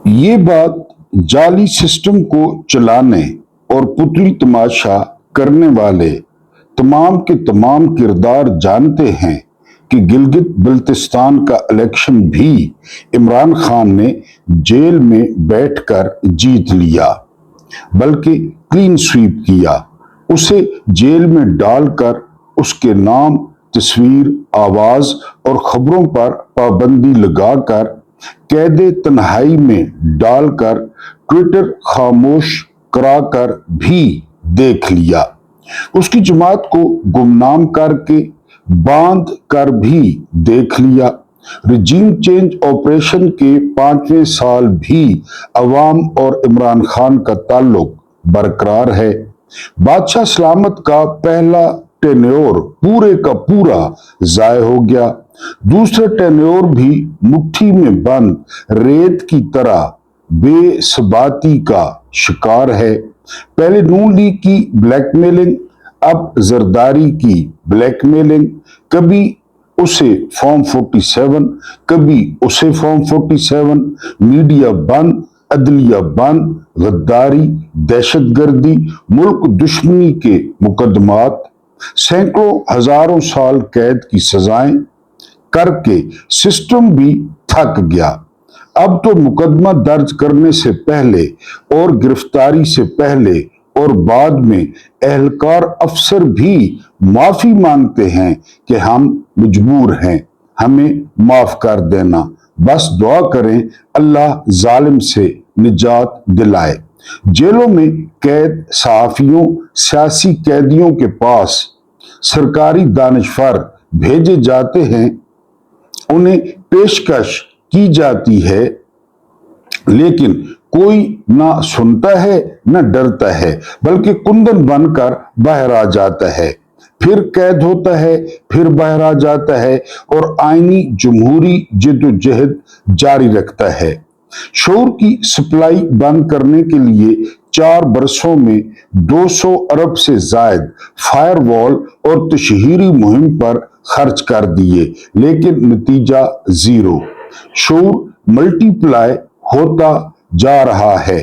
ये बात जाली सिस्टम को चलाने और पुतली तमाशा करने वाले तमाम के तमाम किरदार जानते हैं कि गिलगित बल्तिस्तान का इलेक्शन भी इमरान खान ने जेल में बैठकर जीत लिया, बल्कि क्लीन स्वीप किया। उसे जेल में डालकर उसके नाम, तस्वीर, आवाज और खबरों पर पाबंदी लगाकर कैदे तन्हाई में डालकर ट्विटर खामोश कराकर भी देख लिया। उसकी जमात को गुमनाम करके बांध कर भी देख लिया। रजीम चेंज ऑपरेशन के 5वें साल भी अवाम और इमरान खान का ताल्लुक बरकरार है। बादशाह सलामत का पहला टेन्योर पूरे का पूरा जाय हो गया। दूसरा टेन्योर भी मुट्ठी में बंद रेत की तरह बेसबाती का शिकार है। पहले नून लीग की ब्लैकमेलिंग, अब जरदारी की ब्लैकमेलिंग। कभी उसे फॉर्म 47, कभी उसे फॉर्म 47। मीडिया बंद, अदलिया बंद, गद्दारी, दहशतगर्दी, मुल्क दुश्मनी के मुकदमात, सैकड़ों हजारों साल कैद की सजाएं करके सिस्टम भी थक गया। अब तो मुकदमा दर्ज करने से पहले और गिरफ्तारी से पहले और बाद में एहलकार अफसर भी माफी मांगते हैं कि हम मजबूर हैं, हमें माफ कर देना। बस दुआ करें अल्लाह जालिम से निजात दिलाए। जेलों में कैद सहाफियों, सियासी कैदियों के पास सरकारी दानिशवर भेजे जाते हैं। उन्हें पेशकश की जाती है, लेकिन कोई ना सुनता है ना डरता है, बल्कि कुंदन बनकर बाहर आ जाता है, फिर कैद होता है, फिर बाहर आ जाता है और आईनी जमहूरी जिद्दोजहद जारी रखता है। शोर की सप्लाई बंद करने के लिए 4 बरसों में 200 अरब से जायद फायरवॉल और तशहीरी मुहिम पर खर्च कर दिए, लेकिन नतीजा जीरो। शोर मल्टीप्लाई होता जा रहा है।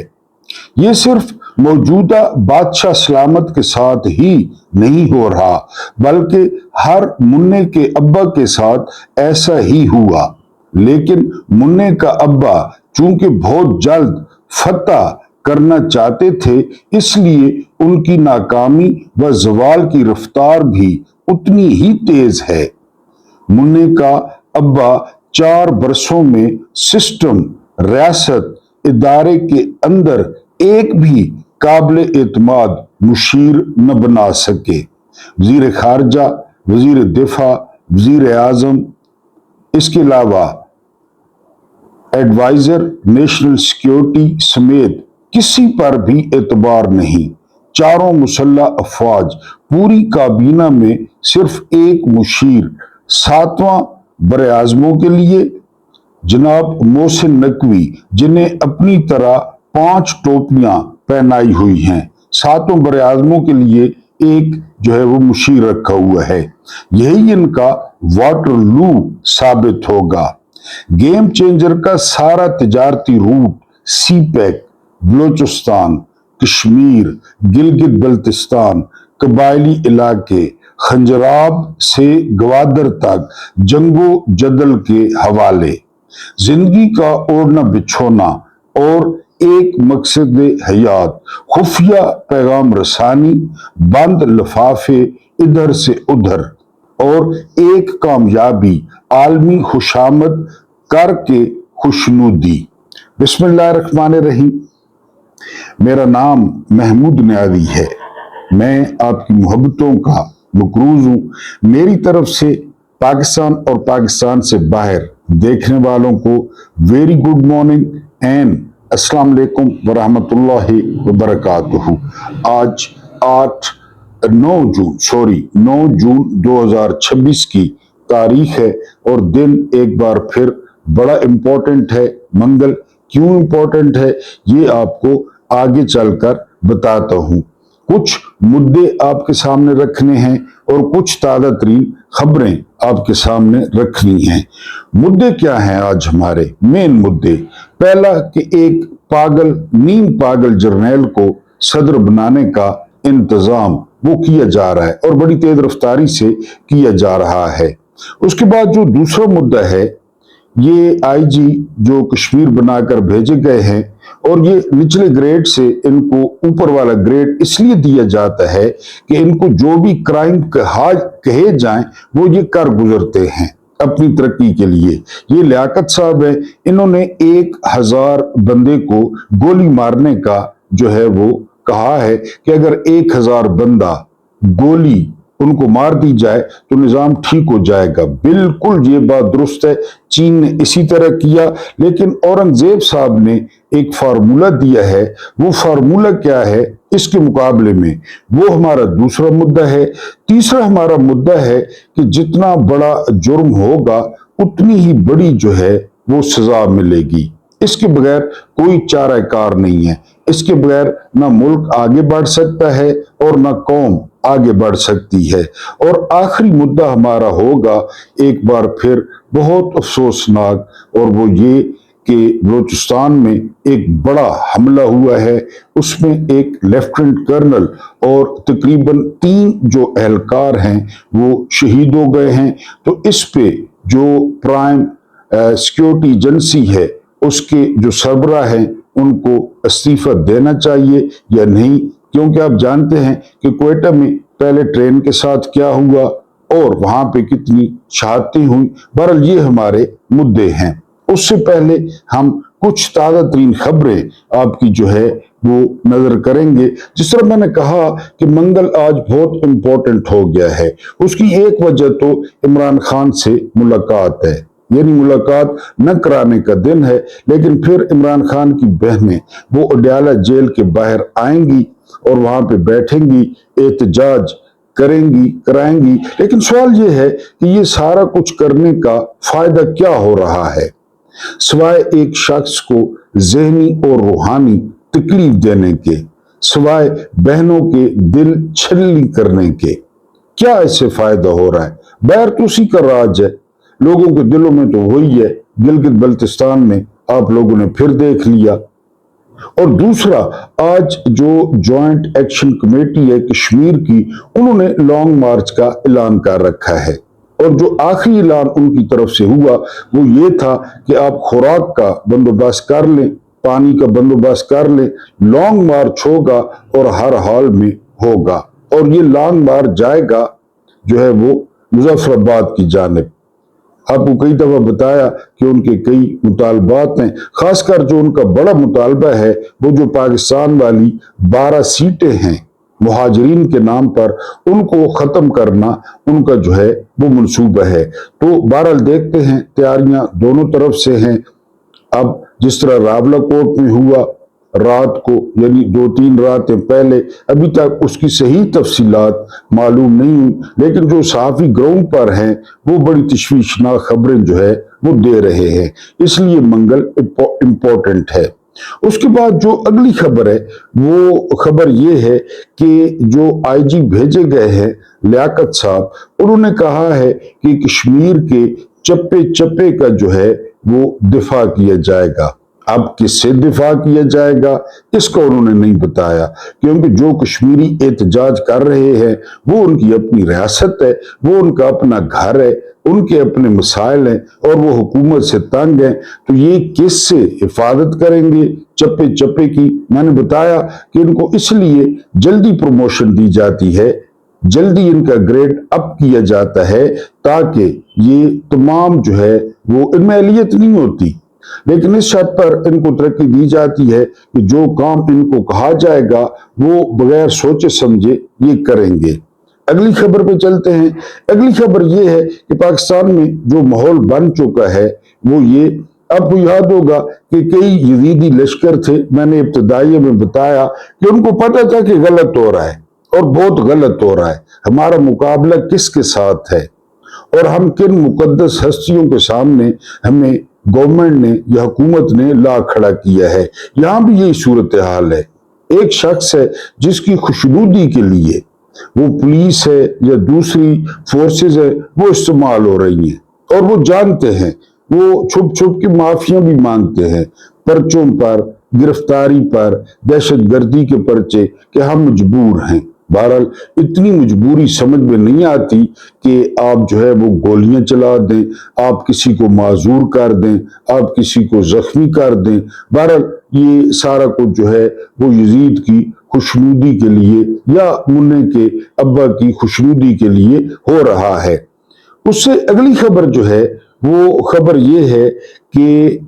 ये सिर्फ मौजूदा बादशाह सलामत के साथ ही नहीं हो रहा, बल्कि हर मुन्ने के अब्बा के साथ ऐसा ही हुआ। लेकिन मुन्ने का अब्बा चूंकि बहुत जल्द फतह करना चाहते थे, इसलिए उनकी नाकामी व जवाल की रफ्तार भी उतनी ही तेज है। मुन्ने का अब्बा 4 बरसों में सिस्टम, रियासत, इदारे के अंदर एक भी काबिल एतमाद मुशीर न बना सके। वजीर खारजा, वजीर दिफा, वजीर आजम, इसके अलावा एडवाइजर नेशनल सिक्योरिटी समेत किसी पर भी एतबार नहीं। चारों मुसल्लह अफवाज, पूरी काबीना में सिर्फ एक मुशीर, 7वां बरे-आज़मों के लिए जनाब मोहसिन नकवी, जिन्हें अपनी तरह 5 टोपियां पहनाई हुई हैं। 7 बरे-आज़मों के लिए एक जो है वो मुशीर रखा हुआ है। यही इनका वाटरलू साबित होगा। गेम चेंजर का सारा तिजारती रूट, सीपैक, बलोचिस्तान, कश्मीर, गिलगित बल्तिस्तान, कबायली इलाके, खंजराब से गवादर तक जंगो जदल के हवाले, जिंदगी का ओढ़ना बिछोना और एक मकसद हयात, खुफिया पैगाम रसानी, बंद लफाफे इधर से उधर और एक कामयाबी, आलमी खुशामद करके खुशनुदी। बिस्मिल्लाहिर्रहमानिर्रहीम। मेरा नाम महमूद न्याजी है। मैं आपकी मोहब्बतों का मकरूज हूं। मेरी तरफ से पाकिस्तान और पाकिस्तान से बाहर देखने वालों को वेरी गुड मॉर्निंग एंड अस्सलाम वालेकुम वरहमतुल्लाहि वबरकातुहू। आज 9 जून 2026 की तारीख है और दिन एक बार फिर बड़ा इंपॉर्टेंट है। मंगल क्यों इंपॉर्टेंट है ये आपको आगे चलकर बताता हूं। कुछ मुद्दे आपके सामने रखने हैं और कुछ ताज़ा तरीन खबरें आपके सामने रखनी हैं। मुद्दे क्या हैं आज हमारे मेन मुद्दे? पहला कि एक पागल नीम पागल जर्नैल को सदर बनाने का इंतजाम वो किया जा रहा है और बड़ी तेज रफ्तारी से किया जा रहा है। उसके बाद जो दूसरा मुद्दा है, ये आईजी जो कश्मीर बनाकर भेजे गए हैं और ये निचले ग्रेड से इनको ऊपर वाला ग्रेड इसलिए दिया जाता है कि इनको जो भी क्राइम कहे जाएं वो ये कर गुजरते हैं अपनी तरक्की के लिए। ये लियाकत साहब है, इन्होंने 1000 बंदे को गोली मारने का जो है वो कहा है कि अगर 1000 बंदा गोली उनको मार दी जाए तो निजाम ठीक हो जाएगा। बिल्कुल ये बात दुरुस्त है, चीन ने इसी तरह किया। लेकिन औरंगजेब साहब ने एक फार्मूला दिया है, वो फार्मूला क्या है इसके मुकाबले में, वो हमारा दूसरा मुद्दा है। तीसरा हमारा मुद्दा है कि जितना बड़ा जुर्म होगा उतनी ही बड़ी जो है वो सजा मिलेगी। इसके बगैर कोई चाराकार नहीं है, इसके बगैर ना मुल्क आगे बढ़ सकता है और ना कौम आगे बढ़ सकती है। और आखिरी मुद्दा हमारा होगा एक बार फिर बहुत अफसोसनाक, और वो ये कि बलूचिस्तान में एक बड़ा हमला हुआ है, उसमें एक लेफ्टिनेंट कर्नल और तकरीबन 3 जो एहलकार हैं वो शहीद हो गए हैं। तो इस पे जो प्राइम सिक्योरिटी एजेंसी है उसके जो सरबराह हैं उनको इस्तीफा देना चाहिए या नहीं, क्योंकि आप जानते हैं कि क्वेटा में पहले ट्रेन के साथ क्या हुआ और वहां पे कितनी शहादतें हुई। बहरहाल ये हमारे मुद्दे हैं। उससे पहले हम कुछ ताज़ा तरीन खबरें आपकी जो है वो नजर करेंगे। जिस तरह मैंने कहा कि मंगल आज बहुत इंपॉर्टेंट हो गया है, उसकी एक वजह तो इमरान खान से मुलाकात है, यानी मुलाकात न कराने का दिन है। लेकिन फिर इमरान खान की बहनें वो अडयाला जेल के बाहर आएंगी और वहां पे बैठेंगी, एहतजाज कराएंगी। लेकिन सवाल ये है कि ये सारा कुछ करने का फायदा क्या हो रहा है, सिवाय एक शख्स को ज़हनी और रूहानी तकलीफ देने के, सिवाय बहनों के दिल छलनी करने के, क्या इससे फायदा हो रहा है? बैर तो उसी का राज है, लोगों के दिलों में तो वही है। गिलगित बल्तिस्तान में आप लोगों ने फिर देख लिया। और दूसरा, आज जो जॉइंट एक्शन कमेटी है कश्मीर की, उन्होंने लॉन्ग मार्च का ऐलान कर रखा है और जो आखिरी ऐलान उनकी तरफ से हुआ वो ये था कि आप खुराक का बंदोबस्त कर लें, पानी का बंदोबस्त कर लें, लॉन्ग मार्च होगा और हर हाल में होगा। और ये लॉन्ग मार्च जाएगा जो है वो मुजफ्फराबाद की जानिब। आपको कई दफा बताया कि उनके कई मुतालबात हैं, खासकर जो उनका बड़ा मुतालबा है वो जो पाकिस्तान वाली 12 सीटें हैं मुहाजिरीन के नाम पर, उनको खत्म करना उनका जो है वो मंसूबा है। तो बहरहाल देखते हैं, तैयारियां दोनों तरफ से हैं। अब जिस तरह रावला कोट में हुआ रात को, यानी 2-3 रातें पहले, अभी तक उसकी सही तफसीलात मालूम नहीं हुई, लेकिन जो सहाफ़ी ग्राउंड पर हैं वो बड़ी तशवीशनाक खबरें जो है वो दे रहे हैं, इसलिए मंगल इम्पोर्टेंट है। उसके बाद जो अगली खबर है वो खबर ये है कि जो आईजी भेजे गए हैं लियाकत साहब, उन्होंने कहा है कि कश्मीर के चप्पे चप्पे का जो है वो दिफा किया जाएगा। अब किससे दिफा किया जाएगा इसका उन्होंने नहीं बताया, क्योंकि जो कश्मीरी एहतजाज कर रहे हैं वो उनकी अपनी रियासत है, वो उनका अपना घर है, उनके अपने मसाइल हैं और वो हुकूमत से तंग हैं। तो ये किससे हिफाजत करेंगे चप्पे चप्पे की? मैंने बताया कि इनको इसलिए जल्दी प्रमोशन दी जाती है, जल्दी इनका ग्रेड अप किया जाता है ताकि ये तमाम जो है वो इनमें अहलियत नहीं होती, लेकिन इस शर्त पर इनको तरक्की दी जाती है कि जो काम इनको कहा जाएगा वो बगैर सोचे समझे ये करेंगे। अगली खबर पे चलते हैं। अगली खबर ये है कि पाकिस्तान में जो माहौल बन चुका है वो ये, आपको याद होगा कि कई यजीदी लश्कर थे, मैंने इब्तदाई में बताया कि उनको पता था कि गलत हो रहा है और बहुत गलत हो रहा है, हमारा मुकाबला किसके साथ है और हम किन मुकद्दस हस्तियों के सामने हमें गवर्नमेंट ने या हुकूमत ने ला खड़ा किया है। यहां भी यही सूरत हाल है। एक शख्स है जिसकी खुशनुदी के लिए वो पुलिस है या दूसरी फोर्सेस है वो इस्तेमाल हो रही हैं और वो जानते हैं, वो छुप छुप के माफिया भी मांगते हैं, पर्चों पर, गिरफ्तारी पर, दहशत गर्दी के पर्चे कि हम मजबूर हैं। बहरहाल इतनी मजबूरी समझ में नहीं आती कि आप जो है वो गोलियां चला दें, आप किसी को माजूर कर दें, आप किसी को जख्मी कर दें। बहरहाल ये सारा कुछ जो है वो यजीद की खुशनुदी के लिए या मुन्ने के अब्बा की खुशनुदी के लिए हो रहा है। उससे अगली खबर जो है वो खबर ये है कि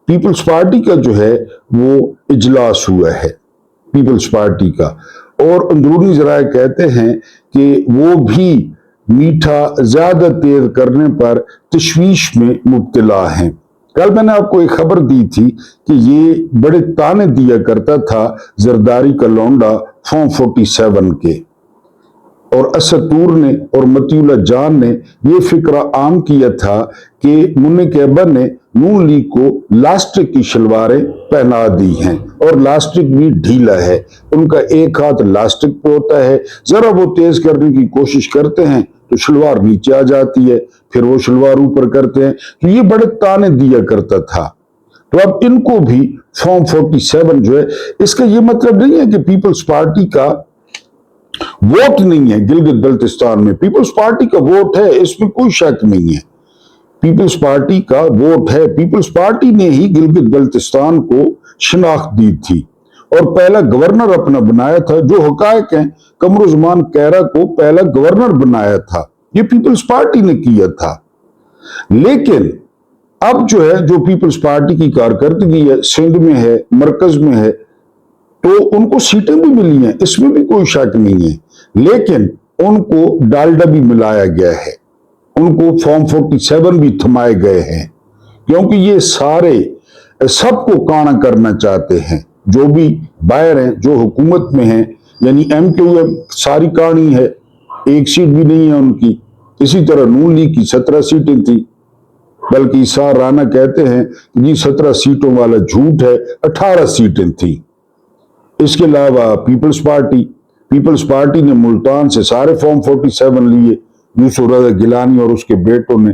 पीपल्स पार्टी का जो है वो इजलास हुआ है, पीपल्स पार्टी का, और अंदरूनी जराए कहते हैं कि वो भी मीठा ज्यादा तेज करने पर तशवीश में मुब्तला हैं। कल मैंने आपको एक खबर दी थी कि ये बड़े ताने दिया करता था जरदारी का लौंडा फॉर्म 47 के, और असद तूर ने और मतीउल्लाह जान ने ये फिक्रा आम किया था कि मुन्ने के अब्बा ने नून लीग को लास्टिक की शलवारें पहना दी हैं, और लास्टिक भी ढीला है, उनका एक हाथ लास्टिक पे होता है, जरा वो तेज करने की कोशिश करते हैं तो शलवार नीचे आ जाती है, फिर वो शलवार ऊपर करते हैं। तो ये बड़े ताने दिया करता था। तो अब इनको भी फॉर्म 47 जो है, इसका ये मतलब नहीं है कि पीपल्स पार्टी का वोट नहीं है गिलगित बल्तिस्तान में। पीपल्स पार्टी का वोट है, इसमें कोई शक नहीं है, पीपल्स पार्टी का वोट है। पीपल्स पार्टी ने ही गिलगित बल्तिस्तान को शनाख्त दी थी और पहला गवर्नर अपना बनाया था। जो हकायक है, कमरुज़्मान कैरा को पहला गवर्नर बनाया था, ये पीपल्स पार्टी ने किया था। लेकिन अब जो है, जो पीपल्स पार्टी की कारकर्दगी है, सिंध में है, मरकज में है, तो उनको सीटें भी मिली हैं, इसमें भी कोई शक नहीं है। लेकिन उनको डालडा भी मिलाया गया है, उनको फॉर्म 47 भी थमाए गए हैं, क्योंकि ये सारे सबको काना करना चाहते हैं। जो भी बाहर हैं, जो हुकूमत में हैं, यानी MQM सारी कहानी है, एक सीट भी नहीं है उनकी। इसी तरह नून लीग की 17 सीटें थी, बल्कि इसार राना कहते हैं कि जी 17 सीटों वाला झूठ है, 18 सीटें थी। इसके अलावा पीपल्स पार्टी ने मुल्तान से सारे फॉर्म 47 लिए, यूसुफ रज़ा गिलानी और उसके बेटों ने।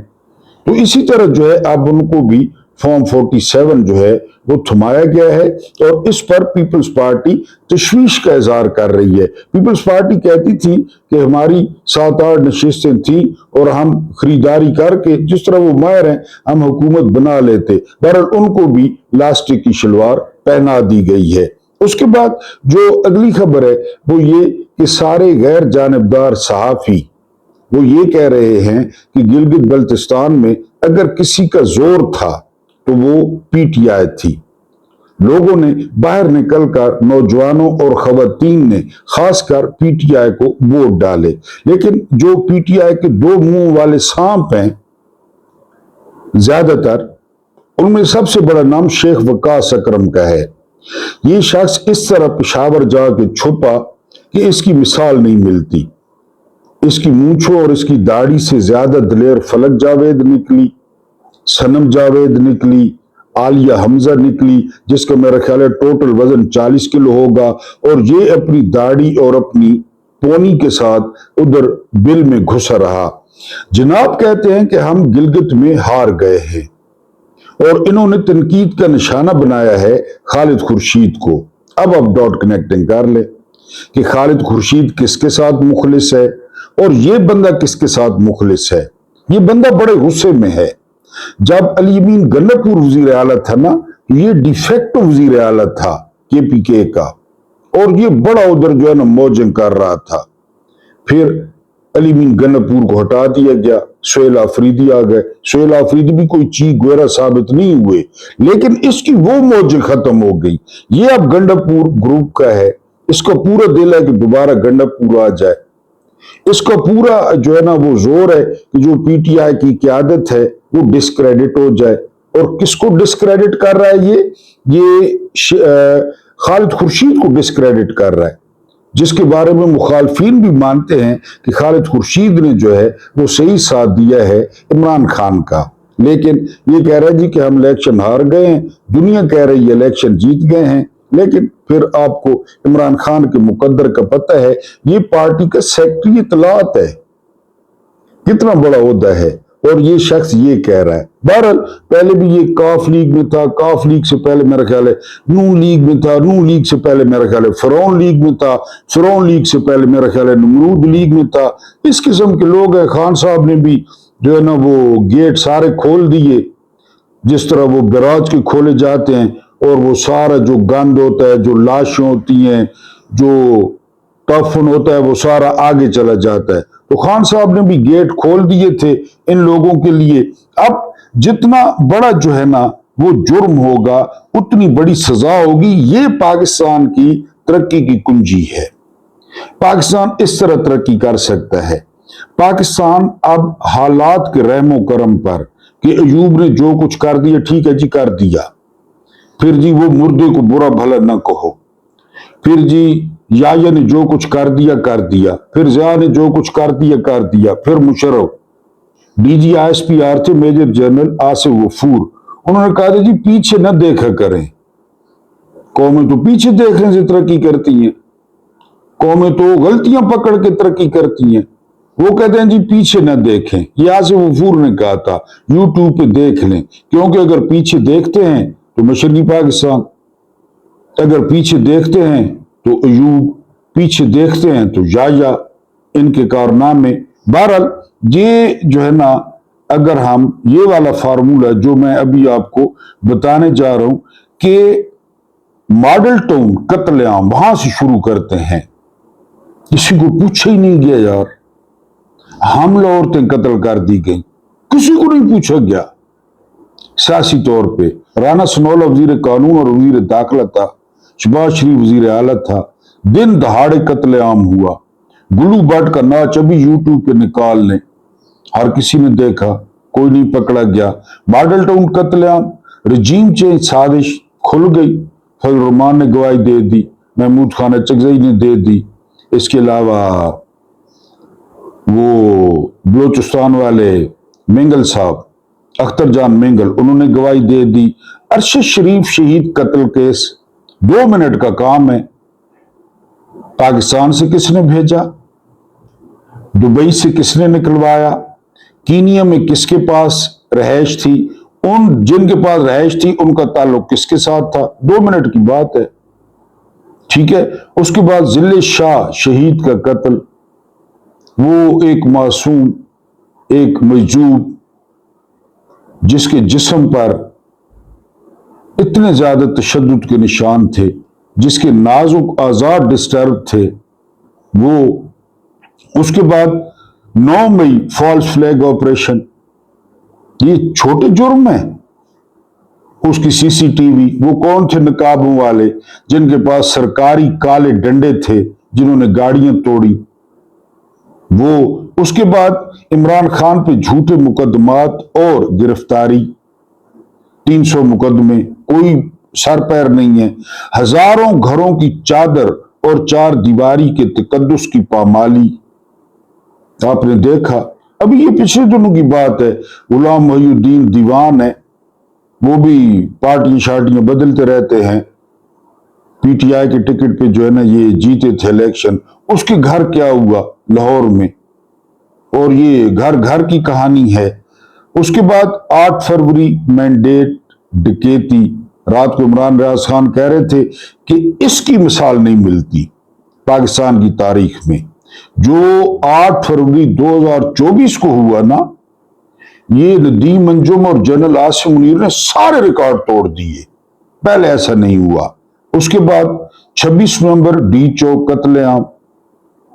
तो इसी तरह जो है अब उनको भी फॉर्म 47 जो है वो थमाया गया है, और इस पर पीपल्स पार्टी तशवीश का इजहार कर रही है। पीपल्स पार्टी कहती थी कि हमारी 7-8 नशिस्तें थी और हम खरीदारी करके जिस तरह वो माहिर हैं हम हुकूमत बना लेते। बहरहाल उनको भी लास्टिक की शलवार पहना दी गई है। उसके बाद जो अगली खबर है वो ये कि सारे गैर जानिबदार सहाफी वो ये कह रहे हैं कि गिलगित बल्तिस्तान में अगर किसी का जोर था तो वो PTI थी। लोगों ने बाहर निकलकर, नौजवानों और खवातीन ने खासकर PTI को वोट डाले, लेकिन जो PTI के दो मुंह वाले सांप हैं ज्यादातर, उनमें सबसे बड़ा नाम शेख वकास अकरम का है। ये शख्स इस तरह पेशावर जाके छुपा कि इसकी मिसाल नहीं मिलती। इसकी मूंछों और इसकी दाढ़ी से ज्यादा दिलेर फलक जावेद निकली, सनम जावेद निकली, आलिया हमजा निकली, जिसका मेरा ख्याल है टोटल वजन 40 किलो होगा, और ये अपनी दाढ़ी और अपनी पोनी के साथ उधर बिल में घुसा रहा। जनाब कहते हैं कि हम गिलगित में हार गए हैं, और इन्होंने तनकीद का निशाना बनाया है खालिद खुर्शीद को। अब आप डॉट कनेक्टिंग कर ले कि खालिद खुर्शीद किसके साथ मुखलिस है और ये बंदा किसके साथ मुखलिस है। ये बंदा बड़े गुस्से में है। जब अली अमीन गन्नापुर वजीर आला था ना, तो ये डिफेक्टो वजीर आला था KPK का, और ये बड़ा उधर जो है ना मौजंग कर रहा था। फिर अली अमीन गन्नापुर को हटा दिया गया, सुहेल आफरीदी आ गए। सुहेल आफरीदी भी कोई चीज गोरा साबित नहीं हुए, लेकिन इसकी वो मौज खत्म हो गई। ये अब गंडापुर ग्रुप का है, इसका पूरा दिल है कि दोबारा गंडापुर आ जाए। इसका पूरा जो है ना वो जोर है कि जो PTI की क़यादत है वो डिस्क्रेडिट हो जाए। और किसको डिस्क्रेडिट कर रहा है ये खालिद खुर्शीद को डिस्क्रेडिट कर रहा है, जिसके बारे में मुखालफीन भी मानते हैं कि खालिद खुर्शीद ने जो है वो सही साथ दिया है इमरान खान का। लेकिन ये कह रहा है जी कि हम इलेक्शन हार गए हैं, दुनिया कह रही है इलेक्शन जीत गए हैं। लेकिन फिर आपको इमरान खान के मुकद्दर का पता है, ये पार्टी का सेक्रेटरी इत्तलात है, कितना बड़ा ओहदा है, और ये शख्स ये कह रहा है। बहरहाल पहले भी ये काफ लीग में था, काफ लीग से पहले मेरा ख्याल है नून लीग में था, नून लीग से पहले मेरा ख्याल है फिरौन लीग में था, फिरौन लीग से पहले मेरा ख्याल है नमरूद लीग में था। इस किस्म के लोग हैं। खान साहब ने भी जो है ना वो गेट सारे खोल दिए, जिस तरह वो बैराज के खोले जाते हैं, और वो सारा जो गंद होता है, जो लाशें होती हैं, जो टफन होता है, वो सारा आगे चला जाता है। तो खान साहब ने भी गेट खोल दिए थे इन लोगों के लिए। अब जितना बड़ा जो है ना वो जुर्म होगा, उतनी बड़ी सजा होगी। ये पाकिस्तान की तरक्की की कुंजी है। पाकिस्तान इस तरह तरक्की कर सकता है। पाकिस्तान अब हालात के रहमो करम पर कि अयूब ने जो कुछ कर दिया, ठीक है जी कर दिया, फिर जी वो मुर्दे को बुरा भला न कहो, फिर जी याया ने जो कुछ कर दिया, फिर ज़िया ने जो कुछ कर दिया, फिर मुशर्रफ DGISPR थे मेजर जनरल आसिफ गफूर, उन्होंने कहा था जी पीछे न देखा करें, कौमें तो पीछे देखने से तरक्की करती हैं, कौमें तो गलतियां पकड़ के तरक्की करती हैं। वो कहते हैं जी पीछे न देखें, ये आसिफ गफूर ने कहा था, यूट्यूब पे देख लें, क्योंकि अगर पीछे देखते हैं तो मशरकी पाकिस्तान, अगर पीछे देखते हैं तो अयूब, पीछे देखते हैं तो याया, इनके कारनामे। बहरहाल ये जो है ना, अगर हम ये वाला फार्मूला जो मैं अभी आपको बताने जा रहा हूं कि मॉडल टाउन कत्लेआम वहां से शुरू करते हैं, किसी को पूछा ही नहीं गया यार, हमला औरतें कत्ल कर दी गई, किसी को नहीं पूछा गया। सियासी तौर पे राना सनौला वजीर कानून और वजीर दाखिला था, शहबाज शरीफ वजीर आला था, दिन दहाड़े कत्लेआम हुआ। गुल्लू भट्ट का नाच अभी यूट्यूब पे निकाल लें, हर किसी ने देखा, कोई नहीं पकड़ा गया। मॉडल टाउन कत्लेआम, रजीम चेंज साजिश खुल गई, फजल रहमान ने गवाही दे दी, महमूद खान अचकजई ने दे दी, इसके अलावा वो बलोचिस्तान वाले मेंगल साहब, अख्तर जान मेंगल, उन्होंने गवाही दे दी। अरशद शरीफ शहीद कत्ल केस 2 मिनट का काम है। पाकिस्तान से किसने भेजा, दुबई से किसने निकलवाया, कीनिया में किसके पास रहायश थी, उन जिनके पास रहायश थी उनका ताल्लुक किसके साथ था, 2 मिनट की बात है, ठीक है। उसके बाद जिले शाह शहीद का कत्ल, वो एक मासूम, एक मजजूब जिसके जिस्म पर इतने ज्यादा तशद्दुद के निशान थे, जिसके नाजुक आजाद डिस्टर्ब थे, वो, उसके बाद 9 मई फॉल्स फ्लैग ऑपरेशन, ये छोटे जुर्म है। उसकी सीसीटीवी, वो कौन थे नकाबों वाले जिनके पास सरकारी काले डंडे थे, जिन्होंने गाड़ियां तोड़ी, वो। उसके बाद इमरान खान पे झूठे मुकदमात और गिरफ्तारी, 300 मुकदमे, कोई सर पैर नहीं है। हजारों घरों की चादर और 4 दीवारी के तकद्दुस की पामाली आपने देखा। अभी ये पिछले दिनों की बात है, गुलाम मोहिउद्दीन दीवान है, वो भी पार्टियां शार्टियां बदलते रहते हैं, PTI के टिकट पे जो है ना ये जीते थे इलेक्शन। उसके घर क्या हुआ लाहौर में, और ये घर घर की कहानी है। उसके बाद 8 फरवरी मैंडेट डकैती, रात को इमरान रियाज खान कह रहे थे कि इसकी मिसाल नहीं मिलती पाकिस्तान की तारीख में। जो 8 फरवरी 2024 को हुआ ना, ये नदीम अंजुम और जनरल आसिम मुनीर ने सारे रिकॉर्ड तोड़ दिए, पहले ऐसा नहीं हुआ। उसके बाद 26 नवंबर डी चौक कत्लेआम,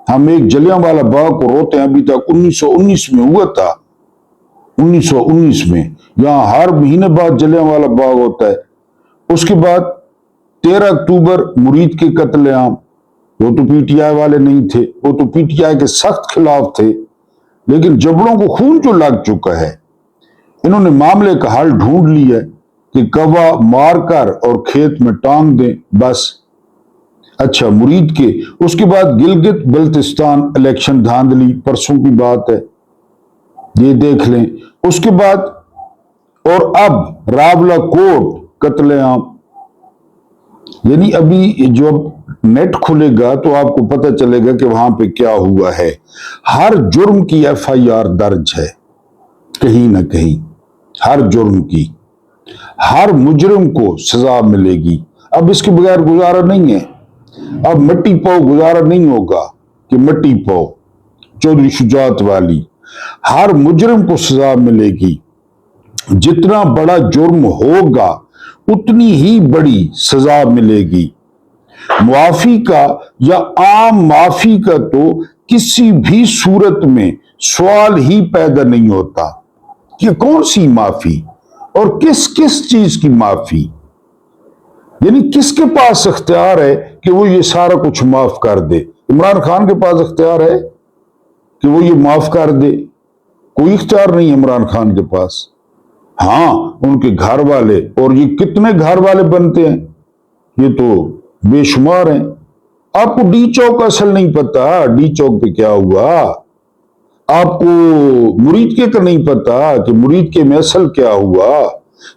हम एक जलियांवाला बाग को रोते हैं अभी तक, 1919 में हुआ था, 1919 में, यहां हर महीने बाद जलियांवाला बाग होता है। उसके बाद 13 अक्टूबर मुरीद के कत्लेआम, वो तो PTI वाले नहीं थे, वो तो PTI के सख्त खिलाफ थे, लेकिन जबड़ों को खून जो लग चुका है, इन्होंने मामले का हल ढूंढ लिया कि कवा मारकर और खेत में टांग दें, बस। अच्छा, मुरीद के। उसके बाद गिलगित बल्तिस्तान इलेक्शन धांधली, परसों की बात है, ये देख लें। उसके बाद और अब रावलाकोट कत्लेआम, यानी अभी जो नेट खुलेगा तो आपको पता चलेगा कि वहां पे क्या हुआ है। हर जुर्म की FIR दर्ज है कहीं ना कहीं। हर जुर्म की, हर मुजरिम को सजा मिलेगी। अब इसके बगैर गुजारा नहीं है। अब मिट्टी पाओ गुजारा नहीं होगा कि मिट्टी पाओ चौधरी शुजात वाली, हर मुजरिम को सजा मिलेगी। जितना बड़ा जुर्म होगा उतनी ही बड़ी सजा मिलेगी। मुआफी का या आम माफी का तो किसी भी सूरत में सवाल ही पैदा नहीं होता कि कौन सी माफी और किस किस चीज की माफी, यानी किसके पास इख्तियार है कि वो ये सारा कुछ माफ कर दे। इमरान खान के पास इख्तियार है कि वो ये माफ कर दे? कोई इख्तियार नहीं है इमरान खान के पास। हाँ, उनके घर वाले, और ये कितने घर वाले बनते हैं, ये तो बेशुमार हैं। आपको डी चौक असल नहीं पता, डी चौक पे क्या हुआ। आपको मुरीद के का नहीं पता कि मुरीद के में असल क्या हुआ।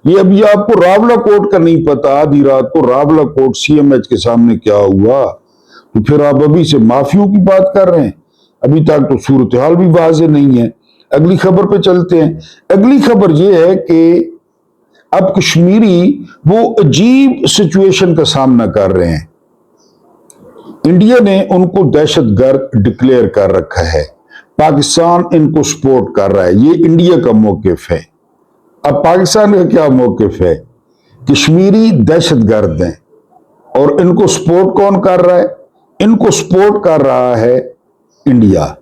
ये अभी आपको रावला कोर्ट का नहीं पता, आधी रात को रावला कोर्ट सीएमएच के सामने क्या हुआ। तो फिर आप अभी से माफियों की बात कर रहे हैं। अभी तक तो सूरत हाल भी वाज़ेह नहीं है। अगली खबर पे चलते हैं। अगली खबर यह है कि अब कश्मीरी वो अजीब सिचुएशन का सामना कर रहे हैं। इंडिया ने उनको दहशतगर्द डिक्लेयर कर रखा है, पाकिस्तान इनको सपोर्ट कर रहा है। ये इंडिया का मौकिफ है। अब पाकिस्तान का क्या मौकिफ है? कश्मीरी दहशतगर्द हैं और इनको सपोर्ट कौन कर रहा है? इनको सपोर्ट कर रहा है इंडिया।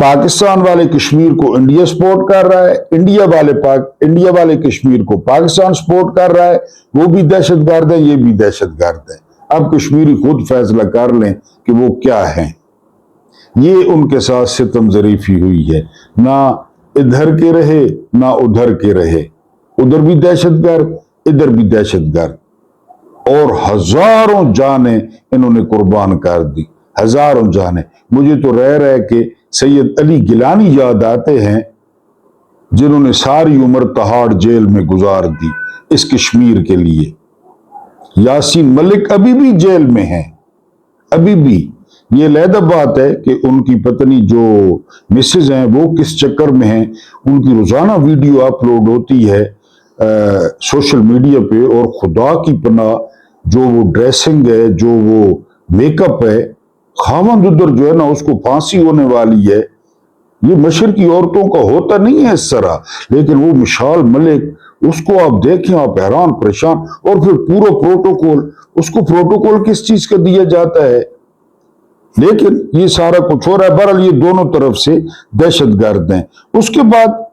पाकिस्तान वाले कश्मीर को इंडिया सपोर्ट कर रहा है, इंडिया वाले कश्मीर को पाकिस्तान सपोर्ट कर रहा है। वो भी दहशतगर्द है, ये भी दहशतगर्द है। अब कश्मीरी खुद फैसला कर लें कि वो क्या है। ये उनके साथ सितम ज़रीफी हुई है, ना इधर के रहे ना उधर के रहे। उधर भी दहशतगर्द, इधर भी दहशतगर्द, और हजारों जानें इन्होंने कुर्बान कर दी, हजारों जानें। मुझे तो रह के सैयद अली गिलानी याद आते हैं, जिन्होंने सारी उम्र तहाड़ जेल में गुजार दी इस कश्मीर के लिए। यासीन मलिक अभी भी जेल में है, अभी भी। ये अलहदा बात है कि उनकी पत्नी जो मिसेज हैं वो किस चक्कर में हैं। उनकी रोजाना वीडियो अपलोड होती है सोशल मीडिया पे, और खुदा की पनाह जो वो ड्रेसिंग है, जो वो मेकअप है, खामद उधर जो है ना उसको फांसी होने वाली है। ये मशरकी औरतों का होता नहीं है इस तरह, लेकिन वो मिसाल मलिक, उसको आप देखें आप हैरान परेशान। और फिर पूरा प्रोटोकॉल, उसको प्रोटोकॉल किस चीज का दिया जाता है। लेकिन ये सारा कुछ हो रहा है। बहरहाल ये दोनों तरफ से दहशतगर्द हैं। उसके बाद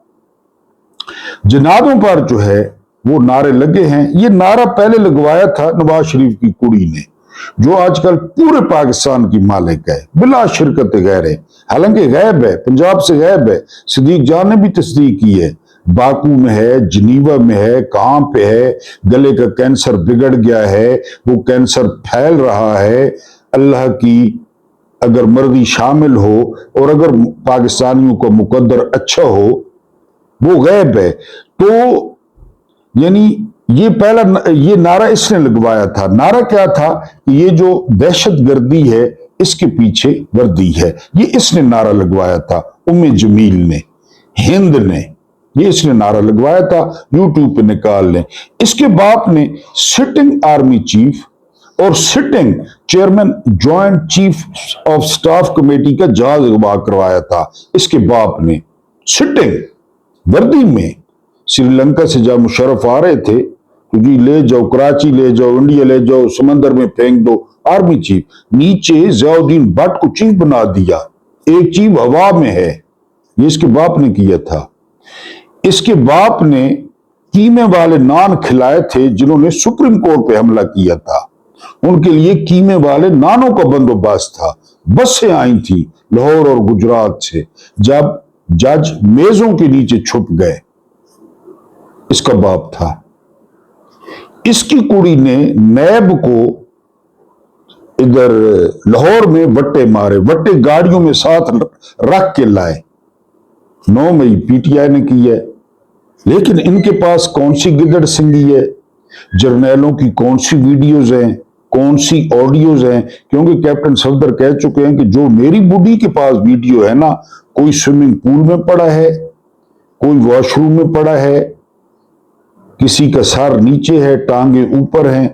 जनादों पर जो है वो नारे लगे हैं। ये नारा पहले लगवाया था नवाज शरीफ की कुड़ी ने, जो आजकल पूरे पाकिस्तान की मालिक है बिला शिरकत गैर है। हालांकि गैब है, पंजाब से गैब है। सदीक जान ने भी तस्दीक की है। बाकू में है, जनीवा में है, कहां पे है। गले का कैंसर बिगड़ गया है, वो कैंसर फैल रहा है। अल्लाह की अगर मर्जी शामिल हो और अगर पाकिस्तानियों का मुकद्दर अच्छा हो, वो गैब है। तो यानी ये पहला ये नारा इसने लगवाया था। नारा क्या था कि ये जो दहशतगर्दी है इसके पीछे वर्दी है। ये इसने नारा लगवाया था, उम्मे जमील ने, हिंद ने, ये इसने नारा लगवाया था। यूट्यूब पे निकाल लें। इसके बाप ने सिटिंग आर्मी चीफ और sitting chairman joint chief of staff committee का जहाज अगवा करवाया था। इसके बाप ने सिटिंग वर्दी में श्रीलंका से जब मुशर्रफ आ रहे थे तो जी ले जाओ, कराची ले जाओ, इंडिया ले जाओ, समंदर में फेंक दो। आर्मी चीफ, नीचे ज़ियाउद्दीन भट्ट को चीफ बना दिया, एक चीफ हवा में है। ये इसके बाप ने किया था। इसके बाप ने कीमे वाले नान खिलाए थे जिन्होंने सुप्रीम कोर्ट पे हमला किया था। उनके लिए कीमे वाले नानों का बंदोबस्त था। बसें आई थी लाहौर और गुजरात से, जब जज मेजों के नीचे छुप गए। इसका बाप था। इसकी कुड़ी ने नैब को इधर लाहौर में वट्टे मारे, वट्टे गाड़ियों में साथ रख के लाए। 9 मई पीटीआई ने की है। लेकिन इनके पास कौन सी गिदड़ सिंगी है, जर्नैलों की कौन सी वीडियोज हैं, कौन सी ऑडियोज हैं। क्योंकि कैप्टन सफदर कह चुके हैं कि जो मेरी बुढ़ी के पास वीडियो है ना, कोई स्विमिंग पूल में पड़ा है, कोई वॉशरूम में पड़ा है, किसी का सर नीचे है, टांगे ऊपर हैं।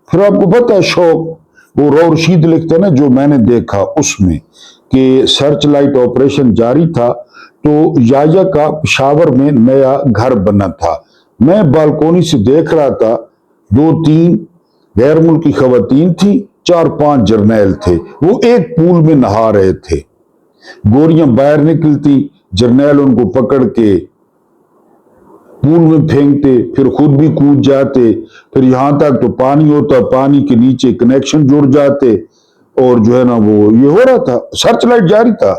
फिर आपको पता है शौक, वो रौ रशीद लिखते हैं ना, जो मैंने देखा उसमें कि सर्च लाइट ऑपरेशन जारी था तो याया का पेशावर में नया घर बना था। मैं बालकोनी से देख रहा था, 2-3 गैर मुल्की खवातीन थी, 4-5 जर्नैल थे, वो एक पूल में नहा रहे थे। गोरियां बाहर निकलती, जर्नैल उनको पकड़ के पूल में फेंकते, फिर खुद भी कूद जाते, फिर यहां तक तो पानी होता, पानी के नीचे कनेक्शन जुड़ जाते, और जो है ना वो ये हो रहा था, सर्च लाइट जारी था।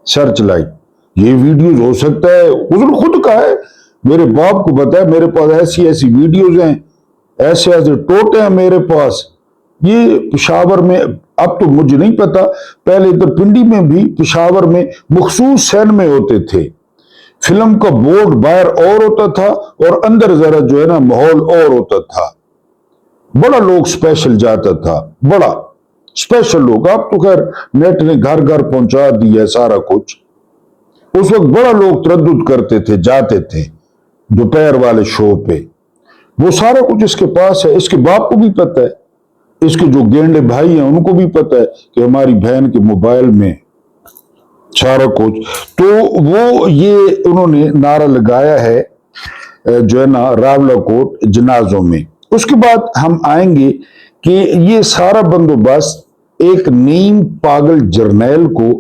सर्च लाइट, ये वीडियोज हो सकता है उसने खुद कहा है, मेरे बाप को बताया, मेरे पास ऐसी ऐसी वीडियोज हैं, ऐसे ऐसे टोटे हैं मेरे पास। ये पेशावर में, अब तो मुझे नहीं पता, पहले इधर पिंडी में भी पेशावर में मखसूस सैन में होते थे। फिल्म का बोर्ड बाहर और होता था और अंदर जरा जो है ना माहौल और होता था। बड़ा लोग स्पेशल जाता था, बड़ा स्पेशल लोग। अब तो खैर नेट ने घर घर पहुंचा दिया सारा कुछ। उस वक्त बड़ा लोग तरद्दुद करते थे, जाते थे दोपहर वाले शो पे। वो सारा कुछ इसके पास है, इसके बाप को भी पता है, इसके जो गेंडे भाई हैं उनको भी पता है कि हमारी बहन के मोबाइल में सारा कुछ। तो वो ये उन्होंने नारा लगाया है जो है ना रावलाकोट जनाजों में। उसके बाद हम आएंगे कि ये सारा बंदोबस्त एक नीम पागल जर्नैल को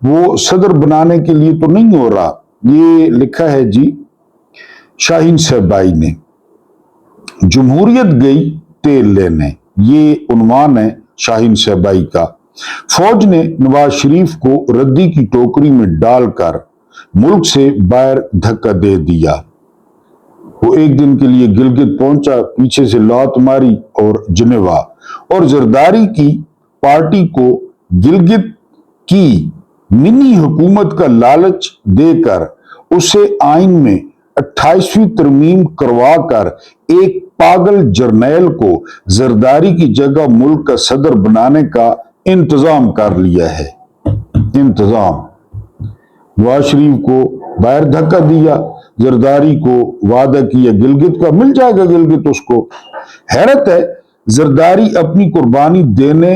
वो सदर बनाने के लिए तो नहीं हो रहा। ये लिखा है जी शाहीन सहबाई ने, जमहूरियत गई तेल लेने, ये उन्वान है शाहीन सहबाई का। फौज ने नवाज शरीफ को रद्दी की टोकरी में डालकर मुल्क से बाहर धक्का दे दिया। वो एक दिन के लिए गिलगित पहुंचा, पीछे से लात मारी और जिनेवा, और जरदारी की पार्टी को गिलगित की मिनी हुकूमत का लालच देकर उसे आइन में 28वीं तरमीम करवाकर एक पागल जर्नैल को जरदारी की जगह मुल्क का सदर बनाने का इंतजाम कर लिया है। इंतजाम, नवाज शरीफ को बाहर धक्का दिया, जरदारी को वादा किया गिलगित का, मिल जाएगा गिलगित उसको। हैरत है, जरदारी अपनी कुर्बानी देने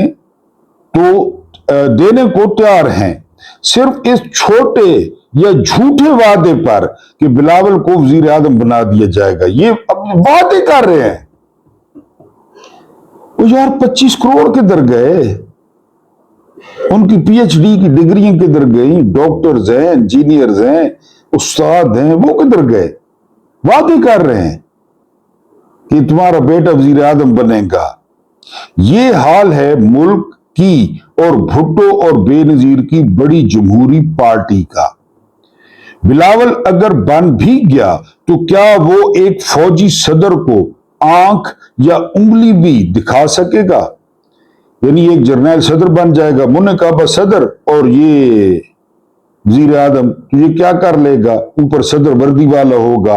को तैयार हैं, सिर्फ इस छोटे या झूठे वादे पर कि बिलावल को वजीर आजम बना दिया जाएगा। ये वादे कर रहे हैं। वो यार 25 करोड़ किधर गए, उनकी पीएचडी की डिग्रियां किधर गई, डॉक्टर्स हैं, इंजीनियर्स हैं, उस्ताद हैं, वो किधर गए? वादे कर रहे हैं कि तुम्हारा बेटा वजीर आजम बनेगा। ये हाल है मुल्क की और भुट्टो और बेनजीर की बड़ी जमहूरी पार्टी का। बिलावल अगर बन भी गया तो क्या वो एक फौजी सदर को आंख या उंगली भी दिखा सकेगा? यानी एक जर्नैल सदर बन जाएगा, मुन्नकाबा सदर, और ये वजीर आजम, तो ये क्या कर लेगा? ऊपर सदर वर्दी वाला होगा।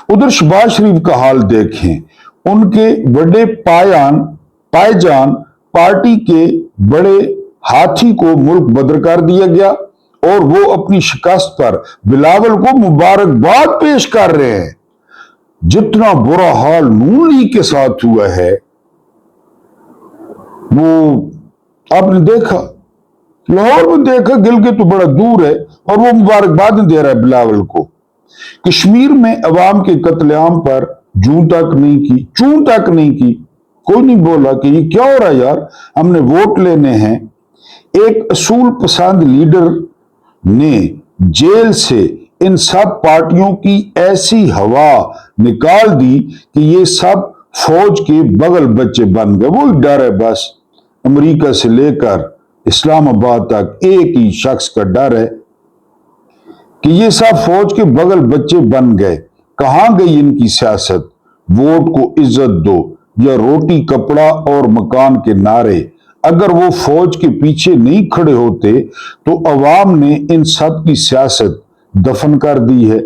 उधर शहबाज शरीफ का हाल देखें, उनके बड़े पायजान पार्टी के बड़े हाथी को मुल्क बदर कर दिया गया और वो अपनी शिकस्त पर बिलावल को मुबारकबाद पेश कर रहे हैं। जितना बुरा हाल नून लीग के साथ हुआ है वो आपने देखा, लाहौर में देखा, गिलगित तो बड़ा दूर है और वो मुबारकबाद दे रहा है बिलावल को। कश्मीर में अवाम के कत्लेआम पर जू तक नहीं की, चू तक नहीं की, कोई नहीं बोला कि ये क्या हो रहा है यार, हमने वोट लेने हैं। एक असूल पसंद लीडर ने जेल से इन सब पार्टियों की ऐसी हवा निकाल दी कि ये सब फौज के बगल बच्चे बन गए। वो डर है बस, अमेरिका से लेकर इस्लामाबाद तक एक ही शख्स का डर है कि ये सब फौज के बगल बच्चे बन गए। कहां गई इनकी सियासत? वोट को इज्जत दो या रोटी कपड़ा और मकान के नारे। अगर वो फौज के पीछे नहीं खड़े होते तो अवाम ने इन सब की सियासत दफन कर दी है।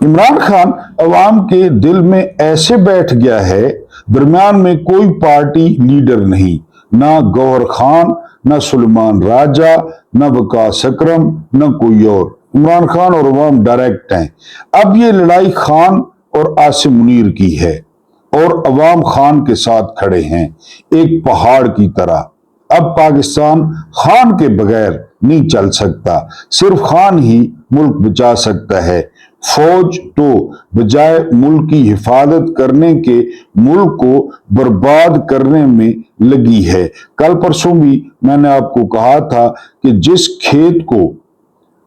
इमरान खान अवाम के दिल में ऐसे बैठ गया है, दरमियान में कोई पार्टी लीडर नहीं, ना गौहर खान, ना सुलेमान राजा, ना वकास अकरम, ना कोई और। عمران خان اور عوام ڈائریکٹ ہیں. اب یہ لڑائی خان اور عاصم منیر کی ہے اور عوام خان کے ساتھ کھڑے ہیں ایک پہاڑ کی طرح. اب پاکستان خان کے بغیر نہیں چل سکتا. صرف خان ہی ملک بچا سکتا ہے. فوج تو بجائے ملک کی حفاظت کرنے کے ملک کو برباد کرنے میں لگی ہے. کل پرسوں بھی میں نے آپ کو کہا تھا کہ جس کھیت کو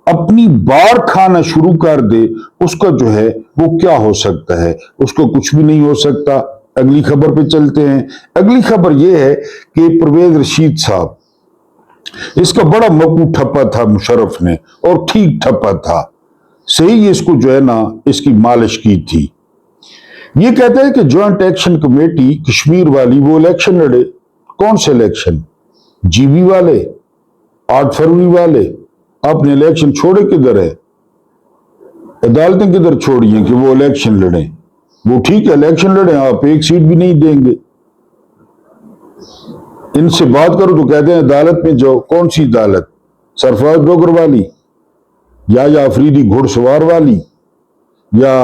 اپنی بار کھانا شروع کر دے اس کا جو ہے وہ کیا ہو سکتا ہے؟ اس کو کچھ بھی نہیں ہو سکتا. اگلی خبر پہ چلتے ہیں. اگلی خبر یہ ہے کہ پرویز رشید صاحب، اس کا بڑا مکو ٹھپا تھا مشرف نے، اور ٹھیک ٹھپا تھا، صحیح اس کو جو ہے نا اس کی مالش کی تھی. یہ کہتا ہے کہ جوائنٹ ایکشن کمیٹی کشمیر والی وہ الیکشن لڑے. کون سے الیکشن؟ جی بی والے، 8 فروری والے. آپ نے الیکشن چھوڑے کدھر ہے؟ عدالتیں کدھر چھوڑی ہیں کہ وہ الیکشن لڑیں؟ وہ ٹھیک ہے الیکشن لڑیں، آپ ایک سیٹ بھی نہیں دیں گے. ان سے بات کرو تو کہتے ہیں عدالت میں جاؤ. کون سی عدالت؟ سرفراز بروکر والی یا افریدی گھڑ سوار والی یا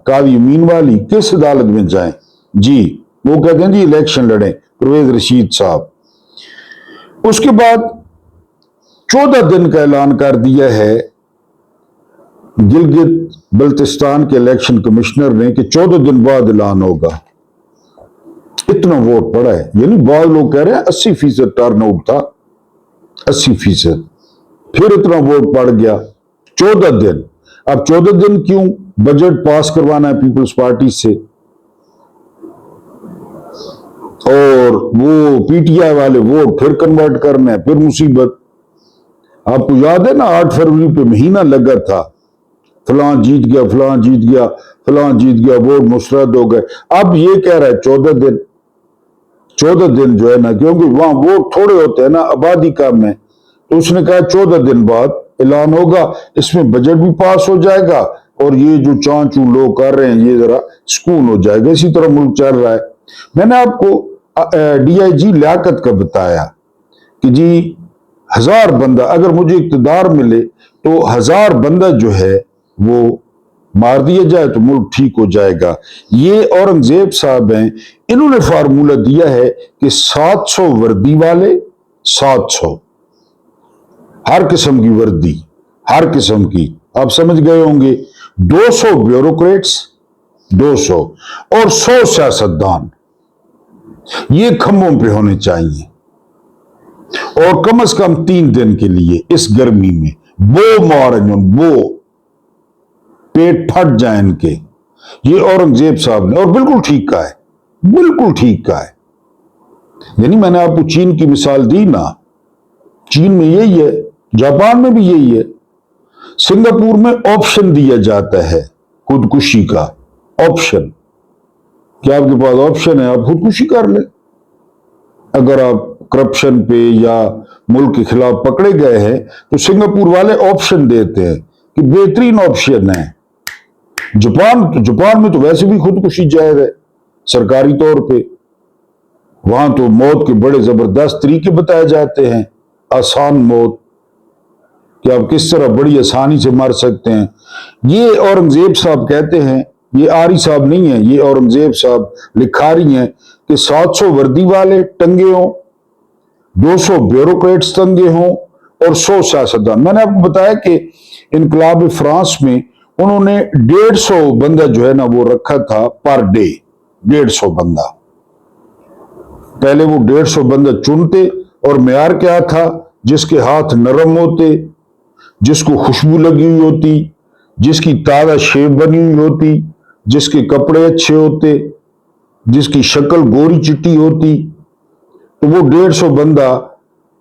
قاضی امین والی؟ کس عدالت میں جائیں؟ جی وہ کہتے ہیں جی الیکشن لڑیں پرویز رشید صاحب. اس کے بعد 14 دن کا اعلان کر دیا ہے گلگت بلتستان کے الیکشن کمشنر نے کہ 14 دن بعد اعلان ہوگا. اتنا ووٹ پڑا ہے، یعنی بعض لوگ کہہ رہے ہیں 80% ٹرن آؤٹ تھا، 80%. پھر اتنا ووٹ پڑ گیا 14 دن. اب 14 دن کیوں؟ بجٹ پاس کروانا ہے پیپلز پارٹی سے، اور وہ پی ٹی آئی والے ووٹ پھر کنورٹ کرنا ہے، پھر مصیبت. آپ کو یاد ہے نا 8 فروری پہ مہینہ لگا تھا، فلاں جیت گیا، فلاں جیت گیا، فلاں جیت گیا، ووٹ مسترد ہو گئے. اب یہ کہہ رہا ہے 14 دن. 14 دن جو ہے نا، کیونکہ وہاں ووٹ تھوڑے ہوتے ہیں نا، آبادی کم ہے، تو اس نے کہا 14 دن بعد اعلان ہوگا. اس میں بجٹ بھی پاس ہو جائے گا اور یہ جو چانچو لوگ کر رہے ہیں یہ ذرا سکون ہو جائے گا. اسی طرح ملک چل رہا ہے. میں نے آپ کو ڈی آئی جی لیاقت کا بتایا کہ جی 1000 بندہ اگر مجھے اقتدار ملے تو 1000 بندہ جو ہے وہ مار دیا جائے تو ملک ٹھیک ہو جائے گا. یہ اورنگزیب صاحب ہیں، انہوں نے فارمولہ دیا ہے کہ 700 وردی والے، 700 ہر قسم کی وردی، ہر قسم کی، آپ سمجھ گئے ہوں گے. 200 بیوروکریٹس، 200 اور 100 سیاستدان، یہ کھمبوں پہ ہونے چاہیے، اور کم از کم 3 دن کے لیے اس گرمی میں بو مارن بو پیٹ پھٹ جائیں ان کے. یہ اورنگزیب صاحب نے، اور بالکل ٹھیک کہا ہے، بالکل ٹھیک کہا ہے. یعنی میں نے آپ کو چین کی مثال دی نا، چین میں یہی ہے، جاپان میں بھی یہی ہے. سنگاپور میں آپشن دیا جاتا ہے خودکشی کا، آپشن، کیا آپ کے پاس آپشن ہے آپ خودکشی کر لیں اگر آپ کرپشن پہ یا ملک کے خلاف پکڑے گئے ہیں. تو سنگاپور والے آپشن دیتے ہیں کہ بہترین آپشن ہے. جاپان میں تو ویسے بھی خودکشی جائز ہے سرکاری طور پہ. وہاں تو موت کے بڑے زبردست طریقے بتائے جاتے ہیں، آسان موت، کہ آپ کس طرح بڑی آسانی سے مر سکتے ہیں. یہ اورنگزیب صاحب کہتے ہیں، یہ آری صاحب نہیں ہیں، یہ اورنگزیب صاحب لکھاری ہیں کہ 700 وردی والے ٹنگے ہوں، 200 بیوروکریٹس ٹنگے ہوں اور 100 سیاستدان. میں نے آپ کو بتایا کہ انقلاب فرانس میں انہوں نے 150 بندہ جو ہے نا وہ رکھا تھا پر ڈے، 150 بندہ. پہلے وہ 150 بندہ چنتے، اور معیار کیا تھا؟ جس کے ہاتھ نرم ہوتے، جس کو خوشبو لگی ہوئی ہوتی، جس کی تازہ شیپ بنی ہوئی ہوتی، جس کے کپڑے اچھے ہوتے، جس کی شکل گوری چٹی ہوتی، تو وہ 150 بندہ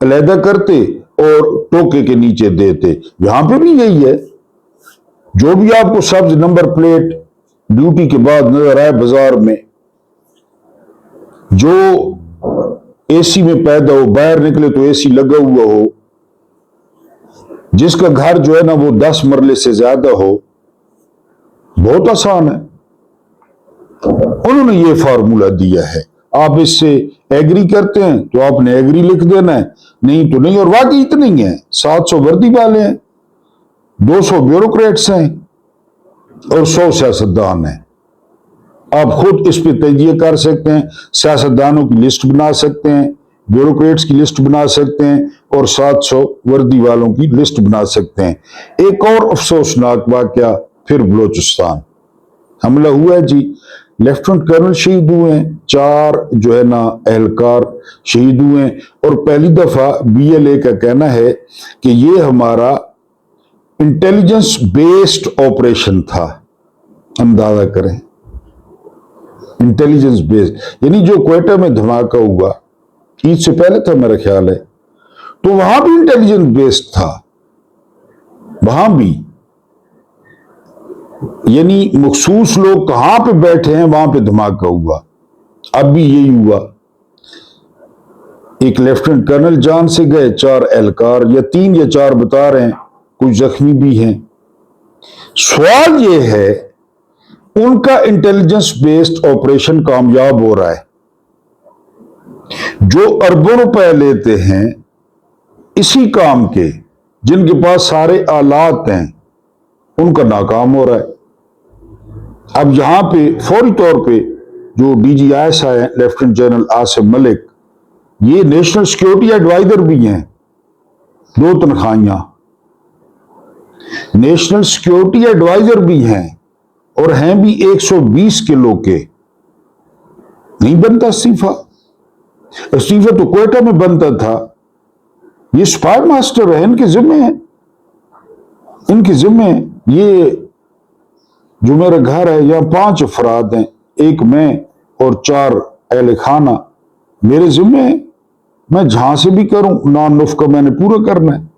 علیحدہ کرتے اور ٹوکے کے نیچے دیتے. یہاں پہ بھی یہی ہے. جو بھی آپ کو سبز نمبر پلیٹ ڈیوٹی کے بعد نظر آئے بازار میں، جو اے سی میں پیدا ہو، باہر نکلے تو اے سی لگا ہوا ہو، جس کا گھر جو ہے نا وہ 10 مرلے سے زیادہ ہو، بہت آسان ہے. انہوں نے یہ فارمولہ دیا ہے. آپ اس سے ایگری کرتے ہیں تو آپ نے ایگری لکھ دینا ہے، نہیں تو نہیں. اور واقعی اتنے ہی ہیں، 700 وردی والے ہیں، 200 ब्यूरोक्रेट्स हैं और 100 सियासतदान हैं। आप खुद इस पे तजिए कर सकते हैं, सियासतदानों की लिस्ट बना सकते हैं, ब्यूरोक्रेट्स की लिस्ट बना सकते हैं और 700 वर्दी वालों की लिस्ट बना सकते हैं। एक और अफसोसनाक वाकया फिर बलोचिस्तान हमला हुआ है जी, लेफ्टिनेंट कर्नल शहीद हुए हैं, 4 जो है ना एहलकार शहीद हुए हैं। और पहली दफा BLA का कहना है कि ये हमारा इंटेलिजेंस बेस्ड ऑपरेशन था। अंदाजा करें, इंटेलिजेंस बेस्ड, यानी जो क्वेटा में धमाका हुआ ईद से पहले था मेरा ख्याल है, तो वहां भी इंटेलिजेंस बेस्ड था, वहां भी, यानी मखसूस लोग कहां पे बैठे हैं वहां पे धमाका हुआ। अब भी यही हुआ, एक लेफ्टिनेंट कर्नल जान से गए, 4 एहलकार या 3 या 4 बता रहे हैं, कुछ जख्मी भी हैं। सवाल यह है, उनका इंटेलिजेंस बेस्ड ऑपरेशन कामयाब हो रहा है, जो अरबों रुपए लेते हैं इसी काम के, जिनके पास सारे आलात हैं, उनका नाकाम हो रहा है। अब यहां पे फौरी तौर पे जो DGIS है लेफ्टिनेंट जनरल आसिम मलिक, ये नेशनल सिक्योरिटी एडवाइजर भी हैं, 2 तनख्वाहियां, नेशनल सिक्योरिटी एडवाइजर भी हैं और हैं भी 120 किलो के। नहीं बनता इस्तीफा, इस्तीफा तो क्वेटा में बनता था। ये स्पाई मास्टर है, इनके जिम्मे है, इनके जिम्मे। ये जो मेरा घर है, यहां 5 अफराद हैं, एक मैं और 4 अहले खाना, मेरे जिम्मे है। मैं जहां से भी करूं नॉन नुफ का मैंने पूरा करना है,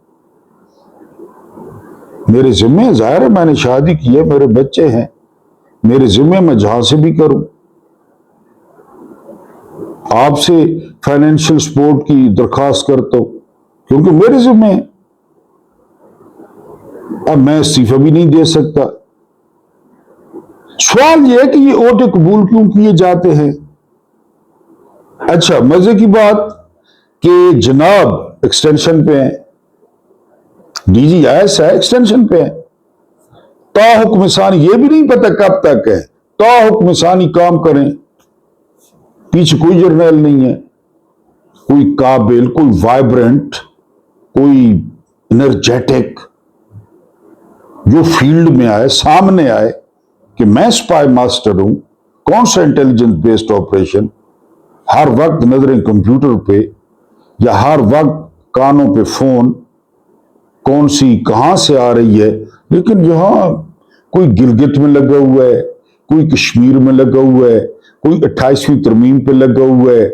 मेरे जिम्मे। जाहिर है मैंने शादी की है, मेरे बच्चे हैं, मेरे जिम्मे, मैं जहां से भी करूं। आपसे फाइनेंशियल सपोर्ट की दरखास्त करता हूं क्योंकि मेरे जिम्मे है। अब मैं इस्तीफा भी नहीं दे सकता। सवाल यह है कि ये ओटे कबूल क्यों किए जाते हैं। अच्छा, मजे की बात कि जनाब एक्सटेंशन पे हैं, DGIS है, एक्सटेंशन पे है, ताहुक्म सानी, ये भी नहीं पता कब तक है, ताहुक्म सानी काम करें। पीछे कोई जर्नल नहीं है, कोई काबिल, कोई वाइब्रेंट, कोई एनर्जेटिक, जो फील्ड में आए, सामने आए कि मैं स्पाई मास्टर हूं। कौन सा इंटेलिजेंस बेस्ड ऑपरेशन, हर वक्त नजरें कंप्यूटर पे या हर वक्त कानों पे फोन, कौन सी कहां से आ रही है। लेकिन यहां कोई गिलगित में लगा हुआ है, कोई कश्मीर में लगा हुआ है, कोई 28वीं तरमीम पे लगा हुआ है,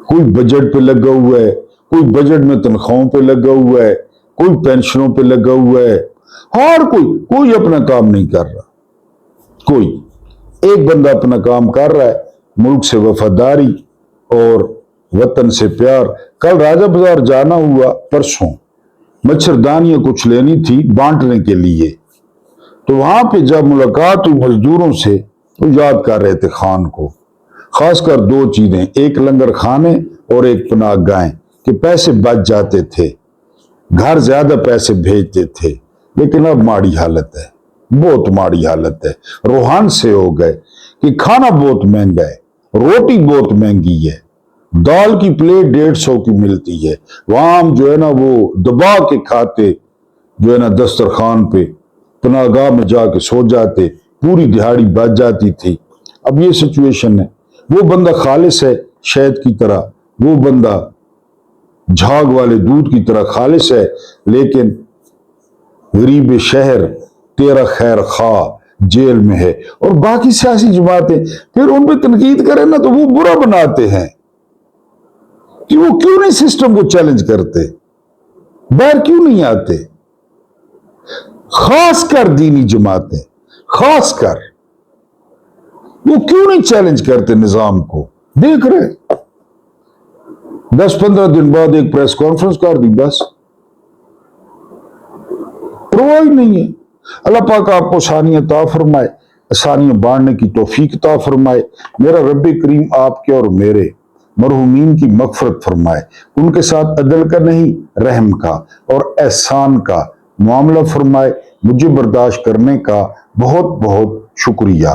कोई बजट पे लगा हुआ है, कोई बजट में तनख्वाहों पे लगा हुआ है, कोई पेंशनों पे लगा हुआ है। हर कोई अपना काम नहीं कर रहा। कोई एक बंदा अपना काम कर रहा है, मुल्क से वफादारी और वतन से प्यार। कल राजा बाजार जाना हुआ, परसों मच्छरदानियां कुछ लेनी थी बांटने के लिए, तो वहां पे जब मुलाकात हुई मजदूरों से, तो याद कर रहे थे खान को, खासकर 2 चीजें, एक लंगर खाने और एक पनाह गाहें, कि पैसे बच जाते थे, घर ज्यादा पैसे भेजते थे। लेकिन अब माड़ी हालत है, बहुत माड़ी हालत है। रूहान से हो गए कि खाना बहुत महंगा है, रोटी बहुत महंगी है, दाल की प्लेट 150 की मिलती है, वहां हम जो है ना वो दबा के खाते, जो है ना दस्तरखान पे, पनाहगाह में जाके सो जाते, पूरी दिहाड़ी बच जाती थी। अब ये सिचुएशन है। वो बंदा खालिस है शहद की तरह, वो बंदा झाग वाले दूध की तरह खालिस है, लेकिन गरीब शहर तेरा खैर खा जेल में है। और बाकी सियासी जमातें फिर उन पर तनकीद करें ना तो वो बुरा बनाते हैं कि वो क्यों नहीं सिस्टम को चैलेंज करते, बाहर क्यों नहीं आते। खासकर दीनी जमातें, खासकर वो क्यों नहीं चैलेंज करते निजाम को। देख रहे 10-15 दिन बाद एक प्रेस कॉन्फ्रेंस कर दी, बस परवाह ही नहीं है। अल्लाह पाक आपको आसानियां अता फरमाए, आसानियां बांटने की तौफीक अता फरमाए। मेरा रब करीम आपके और मेरे मरहूमीन की मगफरत फरमाए, उनके साथ अदल का नहीं रहम का और एहसान का معاملہ فرمائے. مجھے برداشت کرنے کا بہت بہت شکریہ.